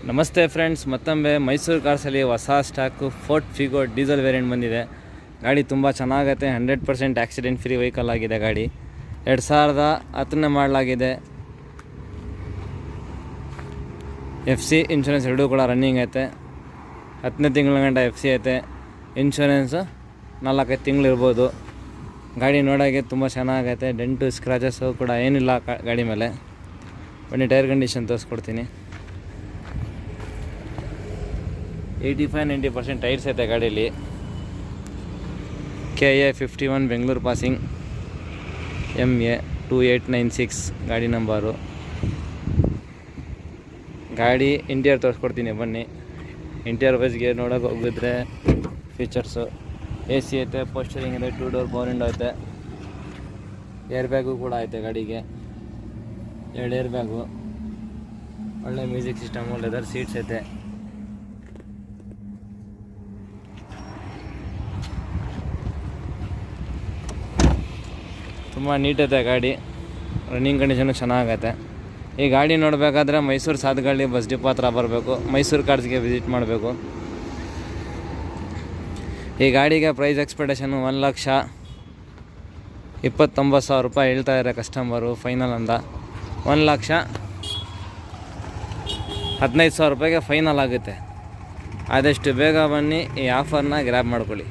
ನಮಸ್ತೆ ಫ್ರೆಂಡ್ಸ್, ಮತ್ತೊಮ್ಮೆ ಮೈಸೂರು ಕಾರ್ಸಲ್ಲಿ ಹೊಸ stock fort Figo diesel variant ಬಂದಿದೆ. ಗಾಡಿ ತುಂಬ ಚೆನ್ನಾಗೈತೆ. 100% ಆಕ್ಸಿಡೆಂಟ್ ಫ್ರೀ ವೆಹಿಕಲ್ ಆಗಿದೆ. ಗಾಡಿ 2010 ಮಾಡಲಾಗಿದೆ. FC ಇನ್ಶೂರೆನ್ಸ್ ಎರಡೂ ಕೂಡ ರನ್ನಿಂಗ್ ಐತೆ. 10ನೇ ತಿಂಗಳ ಗಂಟ FC ಐತೆ. ಇನ್ಶೂರೆನ್ಸು 4-5 ತಿಂಗಳು ಇರ್ಬೋದು. ಗಾಡಿ ನೋಡೋಕ್ಕೆ ತುಂಬ ಚೆನ್ನಾಗೈತೆ. ಡೆಂಟು ಸ್ಕ್ರಾಚಸ್ಸು ಕೂಡ ಏನಿಲ್ಲ ಗಾಡಿ ಮೇಲೆ. ಬನ್ನಿ ಟೈರ್ ಕಂಡೀಷನ್ ತೋರಿಸ್ಕೊಡ್ತೀನಿ. 85-90% ಟೈರ್ಸ್ ಐತೆ ಗಾಡೀಲಿ. KA 51 ಬೆಂಗಳೂರು ಪಾಸಿಂಗ್, MA 2896 ಗಾಡಿ ನಂಬರು. ಗಾಡಿ ಇಂಟೀರಿಯರ್ ತೋರಿಸ್ಕೊಡ್ತೀನಿ ಬನ್ನಿ. ಇಂಟೀರಿಯರ್ ವೈಸ್ಗೆ ನೋಡೋಕೆ ಹೋಗಿದ್ರೆ ಫೀಚರ್ಸು AC ಐತೆ, ಪೋಸ್ಟರಿಂಗ್ ಇದೆ, 2 ಡೋರ್ ಪವರ್ ವಿಂಡೋ ಐತೆ, ಏರ್ ಬ್ಯಾಗು ಕೂಡ ಐತೆ ಗಾಡಿಗೆ, 2 ಏರ್ ಬ್ಯಾಗು, ಒಳ್ಳೆ ಮ್ಯೂಸಿಕ್ ಸಿಸ್ಟಮು, ಲೆದರ್ ಸೀಟ್ಸ್ ಐತೆ. ತುಂಬ ನೀಟ್ ಐತೆ ಗಾಡಿ. ರನ್ನಿಂಗ್ ಕಂಡೀಷನು ಚೆನ್ನಾಗೈತೆ. ಈ ಗಾಡಿ ನೋಡಬೇಕಾದ್ರೆ ಮೈಸೂರು ಸಾಧುಗಳ್ಳಿ ಬಸ್ ಡಿಪೋ ಹತ್ರ ಬರಬೇಕು. ಮೈಸೂರು ಕಾರ್ಸ್ಗೆ ವಿಸಿಟ್ ಮಾಡಬೇಕು. ಈ ಗಾಡಿಗೆ ಪ್ರೈಸ್ ಎಕ್ಸ್ಪೆಕ್ಟೇಷನು 1,29,000 ರೂಪಾಯಿ ಹೇಳ್ತಾ ಇದ್ದಾರೆ ಕಸ್ಟಮರು. ಫೈನಲ್ ಅಂತ 1,15,000 ರೂಪಾಯಿಗೆ ಫೈನಲ್ ಆಗುತ್ತೆ. ಆದಷ್ಟು ಬೇಗ ಬನ್ನಿ, ಈ ಆಫರ್ನ ಗ್ರ್ಯಾಬ್ ಮಾಡ್ಕೊಳ್ಳಿ.